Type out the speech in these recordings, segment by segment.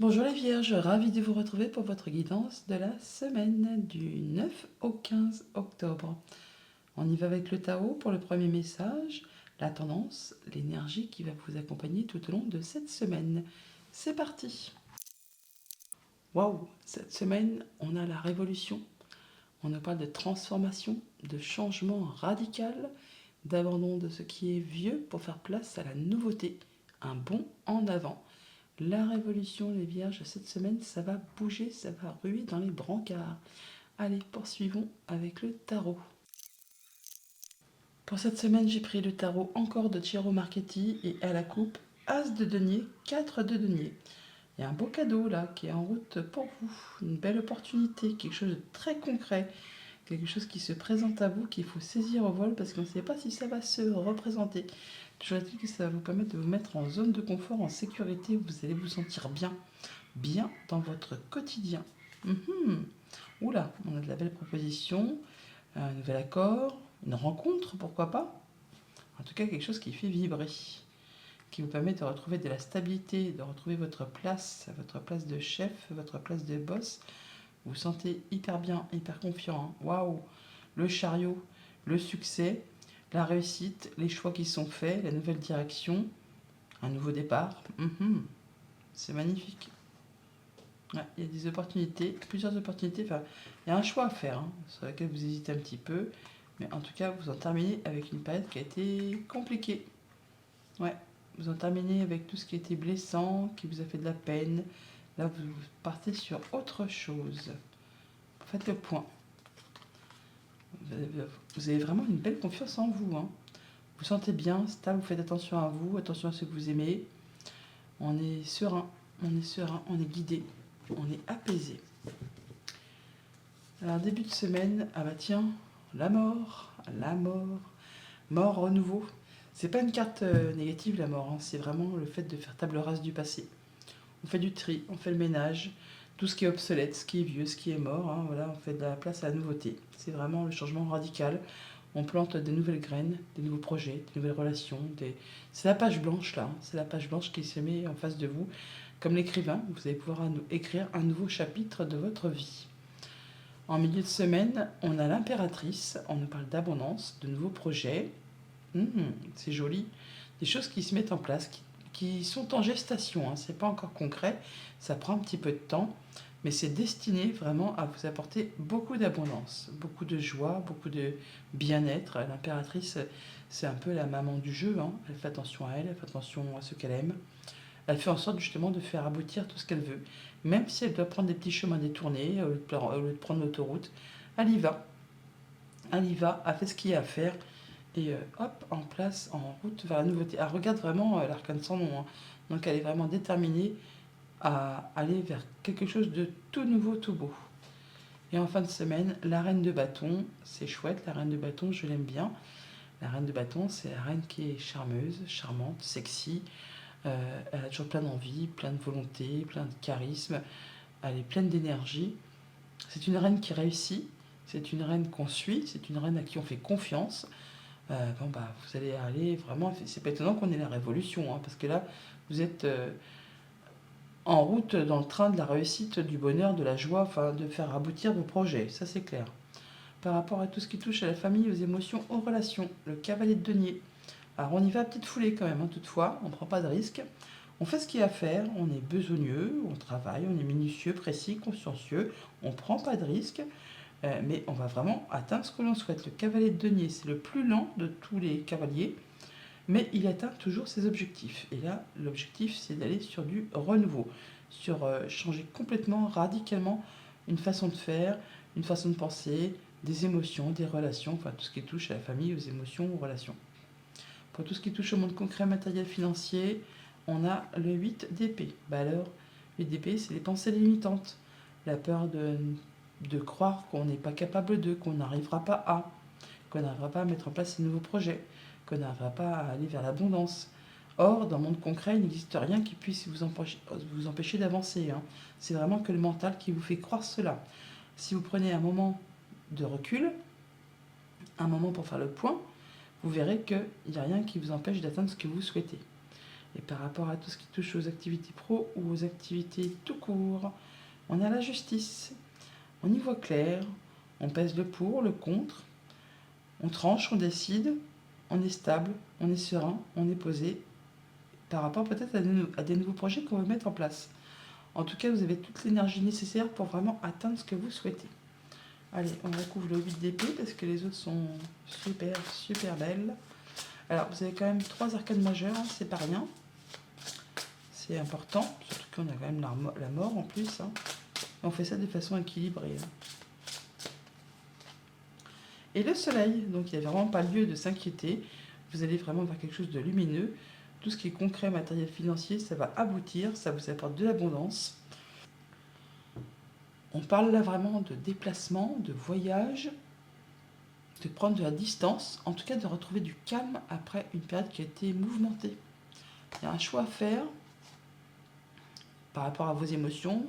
Bonjour les Vierges, ravie de vous retrouver pour votre guidance de la semaine du 9 au 15 octobre. On y va avec le tarot pour le premier message, la tendance, l'énergie qui va vous accompagner tout au long de cette semaine. C'est parti. Waouh, cette semaine, on a la révolution. On nous parle de transformation, de changement radical, d'abandon de ce qui est vieux pour faire place à la nouveauté, un bond en avant. La révolution, les vierges, cette semaine, ça va bouger, ça va ruer dans les brancards. Allez, poursuivons avec le tarot. Pour cette semaine, j'ai pris le tarot encore de Ciro Marchetti et à la coupe, As de denier, 4 de denier. Il y a un beau cadeau là qui est en route pour vous, une belle opportunité, quelque chose de très concret, quelque chose qui se présente à vous, qu'il faut saisir au vol parce qu'on ne sait pas si ça va se représenter. Je dis que ça va vous permettre de vous mettre en zone de confort, en sécurité, vous allez vous sentir bien dans votre quotidien. Oula, on a de la belle proposition, un nouvel accord, une rencontre, pourquoi pas. En tout cas, quelque chose qui fait vibrer, qui vous permet de retrouver de la stabilité, de retrouver votre place de chef, votre place de boss. Vous vous sentez hyper bien, hyper confiant. Waouh, le chariot, le succès, la réussite, les choix qui sont faits, la nouvelle direction, un nouveau départ. C'est magnifique. Ouais, il y a des opportunités, plusieurs opportunités. Enfin, il y a un choix à faire sur lequel vous hésitez un petit peu. Mais en tout cas, vous en terminez avec une période qui a été compliquée. Ouais, vous en terminez avec tout ce qui a été blessant, qui vous a fait de la peine. Là, vous partez sur autre chose. Faites le point. Vous avez vraiment une belle confiance en vous. Vous vous sentez bien, stable, vous faites attention à vous, attention à ce que vous aimez. On est serein, on est guidé, on est apaisé. Alors début de semaine, ah bah tiens, la mort, mort, renouveau. C'est pas une carte négative la mort, c'est vraiment le fait de faire table rase du passé. On fait du tri, on fait le ménage, tout ce qui est obsolète, ce qui est vieux, ce qui est mort, voilà, on fait de la place à la nouveauté. C'est vraiment le changement radical. On plante des nouvelles graines, des nouveaux projets, des nouvelles relations. C'est la page blanche là, c'est la page blanche qui se met en face de vous. Comme l'écrivain, vous allez pouvoir écrire un nouveau chapitre de votre vie. En milieu de semaine, on a l'impératrice, on nous parle d'abondance, de nouveaux projets. C'est joli. Des choses qui se mettent en place, qui sont en gestation. C'est pas encore concret, ça prend un petit peu de temps, mais c'est destiné vraiment à vous apporter beaucoup d'abondance, beaucoup de joie, beaucoup de bien-être. L'impératrice, c'est un peu la maman du jeu. Elle fait attention à elle, elle fait attention à ce qu'elle aime. Elle fait en sorte justement de faire aboutir tout ce qu'elle veut. Même si elle doit prendre des petits chemins détournés, au lieu de prendre l'autoroute, elle y va. Elle y va, elle fait ce qu'il y a à faire. Et hop, en place, en route vers la nouveauté. Elle regarde vraiment l'arcane sans nom. Donc elle est vraiment déterminée à aller vers quelque chose de tout nouveau, tout beau. Et en fin de semaine, la reine de bâton, c'est chouette, la reine de bâton, je l'aime bien. La reine de bâton, c'est la reine qui est charmeuse, charmante, sexy. Elle a toujours plein d'envie, plein de volonté, plein de charisme. Elle est pleine d'énergie. C'est une reine qui réussit. C'est une reine qu'on suit. C'est une reine à qui on fait confiance. Vous allez aller vraiment. C'est pas étonnant qu'on ait la révolution, parce que là, vous êtes en route dans le train de la réussite, du bonheur, de la joie, de faire aboutir vos projets. Ça, c'est clair. Par rapport à tout ce qui touche à la famille, aux émotions, aux relations, le cavalier de denier. Alors on y va à petite foulée quand même, toutefois, on ne prend pas de risque. On fait ce qu'il y a à faire, on est besogneux, on travaille, on est minutieux, précis, consciencieux, on ne prend pas de risque, mais on va vraiment atteindre ce que l'on souhaite. Le cavalier de denier, c'est le plus lent de tous les cavaliers, mais il atteint toujours ses objectifs. Et là, l'objectif, c'est d'aller sur du renouveau, sur changer complètement, radicalement une façon de faire, une façon de penser, des émotions, des relations, tout ce qui touche à la famille, aux émotions, aux relations. Pour tout ce qui touche au monde concret, matériel, financier, on a le 8 d'épée. Alors, 8 d'épée, c'est les pensées limitantes. La peur de croire qu'on n'est pas capable de, qu'on n'arrivera pas à mettre en place ces nouveaux projets, qu'on n'arrivera pas à aller vers l'abondance. Or, dans le monde concret, il n'existe rien qui puisse vous empêcher d'avancer. C'est vraiment que le mental qui vous fait croire cela. Si vous prenez un moment de recul, un moment pour faire le point, vous verrez qu'il n'y a rien qui vous empêche d'atteindre ce que vous souhaitez. Et par rapport à tout ce qui touche aux activités pro ou aux activités tout court, on a la justice. On y voit clair, on pèse le pour, le contre, on tranche, on décide, on est stable, on est serein, on est posé par rapport peut-être à des nouveaux projets qu'on veut mettre en place. En tout cas, vous avez toute l'énergie nécessaire pour vraiment atteindre ce que vous souhaitez. Allez, on recouvre le 8 d'épée parce que les autres sont super, super belles. Alors, vous avez quand même 3 arcades majeures, hein, c'est pas rien. C'est important, surtout qu'on a quand même la mort en plus. Hein. On fait ça de façon équilibrée. Hein. Et le soleil, donc il n'y a vraiment pas lieu de s'inquiéter. Vous allez vraiment vers quelque chose de lumineux. Tout ce qui est concret, matériel, financier, ça va aboutir, ça vous apporte de l'abondance. On parle là vraiment de déplacement, de voyage, de prendre de la distance, en tout cas de retrouver du calme après une période qui a été mouvementée. Il y a un choix à faire par rapport à vos émotions.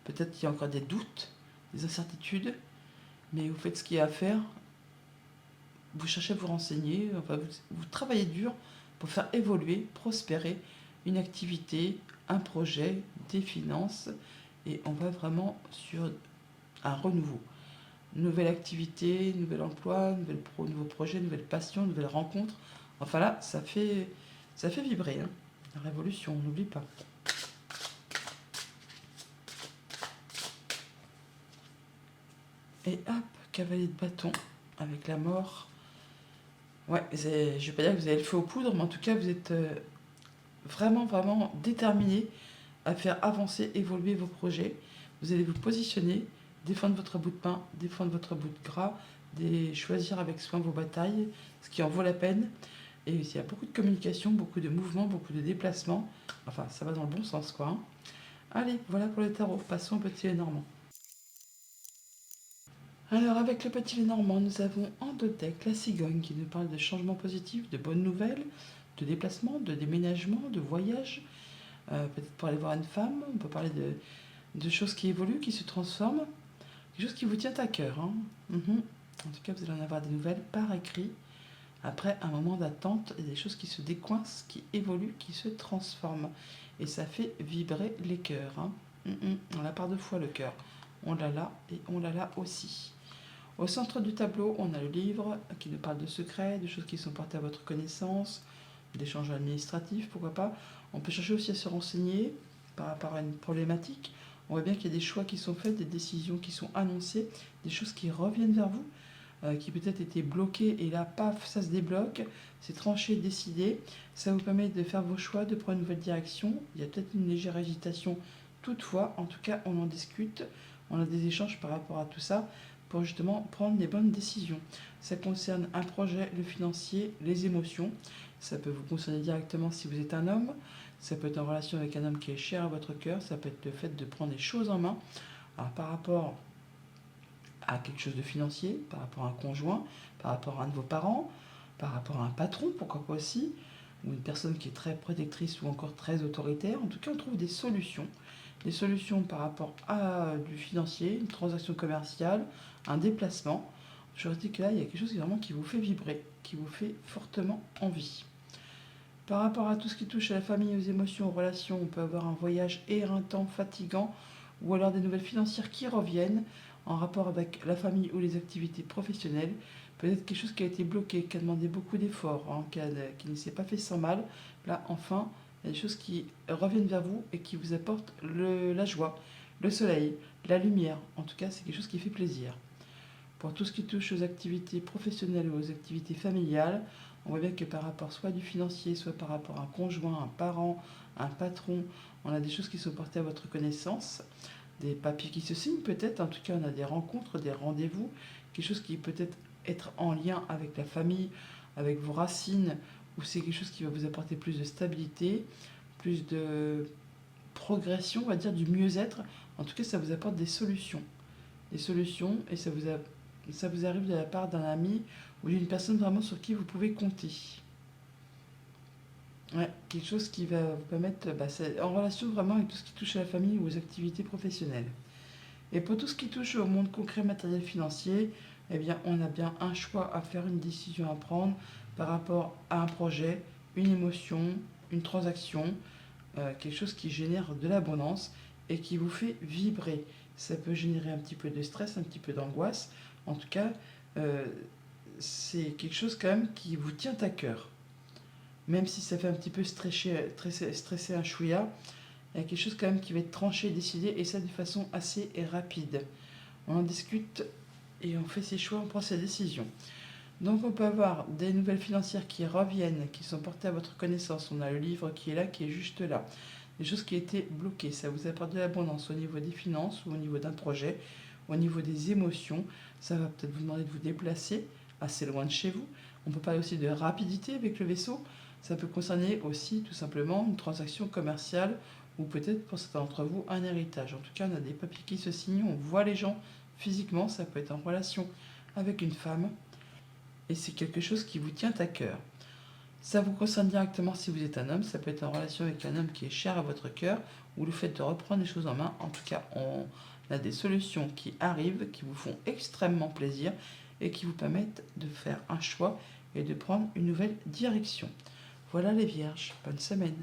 Peut-être qu'il y a encore des doutes, des incertitudes, mais vous faites ce qu'il y a à faire. Vous cherchez à vous renseigner, enfin, vous travaillez dur pour faire évoluer, prospérer une activité, un projet, des finances. Et on va vraiment sur un renouveau. Nouvelle activité, nouvel emploi, nouveau projet, nouvelle passion, nouvelle rencontre. Enfin là, ça fait vibrer. Hein. La révolution, on n'oublie pas. Et hop, cavalier de bâton avec la mort. Ouais, je ne vais pas dire que vous avez le feu aux poudres, mais en tout cas, vous êtes vraiment, vraiment déterminé à faire avancer, évoluer vos projets. Vous allez vous positionner, défendre votre bout de pain, défendre votre bout de gras, choisir avec soin vos batailles, ce qui en vaut la peine. Et il y a beaucoup de communication, beaucoup de mouvements, beaucoup de déplacements. Enfin, ça va dans le bon sens, quoi. Hein. Allez, voilà pour le tarot. Passons au petit Lénormand. Alors, avec le petit Lénormand, nous avons en deux decks la cigogne qui nous parle de changements positifs, de bonnes nouvelles, de déplacements, de déménagements, de voyages. Peut-être pour aller voir une femme, on peut parler de choses qui évoluent, qui se transforment, quelque chose qui vous tient à cœur. Hein. En tout cas, vous allez en avoir des nouvelles par écrit. Après un moment d'attente, il y a des choses qui se décoincent, qui évoluent, qui se transforment. Et ça fait vibrer les cœurs. Hein. On l'a par deux fois le cœur. On l'a là et on l'a là aussi. Au centre du tableau, on a le livre qui nous parle de secrets, de choses qui sont portées à votre connaissance, d'échanges administratifs, pourquoi pas. On peut chercher aussi à se renseigner par rapport à une problématique. On voit bien qu'il y a des choix qui sont faits, des décisions qui sont annoncées, des choses qui reviennent vers vous, qui peut-être étaient bloquées, et là, paf, ça se débloque, c'est tranché, décidé. Ça vous permet de faire vos choix, de prendre une nouvelle direction. Il y a peut-être une légère agitation, toutefois, en tout cas, on en discute, on a des échanges par rapport à tout ça, pour justement prendre les bonnes décisions. Ça concerne un projet, le financier, les émotions. Ça peut vous concerner directement si vous êtes un homme. Ça peut être en relation avec un homme qui est cher à votre cœur. Ça peut être le fait de prendre les choses en main. Alors, par rapport à quelque chose de financier, par rapport à un conjoint, par rapport à un de vos parents, par rapport à un patron, pourquoi pas aussi, ou une personne qui est très protectrice ou encore très autoritaire. En tout cas, on trouve des solutions. Des solutions par rapport à du financier, une transaction commerciale, un déplacement. Je dis que là, il y a quelque chose vraiment qui vous fait vibrer, qui vous fait fortement envie. Par rapport à tout ce qui touche à la famille, aux émotions, aux relations, on peut avoir un voyage éreintant, fatigant, ou alors des nouvelles financières qui reviennent en rapport avec la famille ou les activités professionnelles. Peut-être quelque chose qui a été bloqué, qui a demandé beaucoup d'efforts, hein, qui ne s'est pas fait sans mal. Là, enfin, il y a des choses qui reviennent vers vous et qui vous apportent la joie, le soleil, la lumière. En tout cas, c'est quelque chose qui fait plaisir. Pour tout ce qui touche aux activités professionnelles ou aux activités familiales, on voit bien que par rapport soit du financier, soit par rapport à un conjoint, un parent, un patron, on a des choses qui sont portées à votre connaissance, des papiers qui se signent peut-être, en tout cas on a des rencontres, des rendez-vous, quelque chose qui peut être en lien avec la famille, avec vos racines, ou c'est quelque chose qui va vous apporter plus de stabilité, plus de progression, on va dire du mieux-être. En tout cas, ça vous apporte des solutions. Des solutions, et ça vous arrive de la part d'un ami ou d'une personne vraiment sur qui vous pouvez compter. Ouais, quelque chose qui va vous permettre, c'est en relation vraiment avec tout ce qui touche à la famille ou aux activités professionnelles. Et pour tout ce qui touche au monde concret, matériel, financier, eh bien, on a bien un choix à faire, une décision à prendre par rapport à un projet, une émotion, une transaction, quelque chose qui génère de l'abondance et qui vous fait vibrer. Ça peut générer un petit peu de stress, un petit peu d'angoisse. En tout cas, euh, c'est quelque chose quand même qui vous tient à cœur. Même si ça fait un petit peu stresser un chouïa, il y a quelque chose quand même qui va être tranché, décidé, et ça de façon assez rapide. On en discute et on fait ses choix, on prend ses décisions. Donc on peut avoir des nouvelles financières qui reviennent, qui sont portées à votre connaissance. On a le livre qui est là, qui est juste là. Des choses qui étaient bloquées. Ça vous apporte de l'abondance au niveau des finances ou au niveau d'un projet, au niveau des émotions. Ça va peut-être vous demander de vous déplacer assez loin de chez vous. On peut parler aussi de rapidité avec le vaisseau. Ça peut concerner aussi tout simplement une transaction commerciale ou peut-être pour certains d'entre vous un héritage. En tout cas, on a des papiers qui se signent, on voit les gens physiquement. Ça peut être en relation avec une femme et c'est quelque chose qui vous tient à cœur. Ça vous concerne directement si vous êtes un homme, ça peut être en relation avec un homme qui est cher à votre cœur, ou le fait de reprendre les choses en main. En tout cas, on a des solutions qui arrivent, qui vous font extrêmement plaisir et qui vous permettent de faire un choix et de prendre une nouvelle direction. Voilà les vierges, bonne semaine.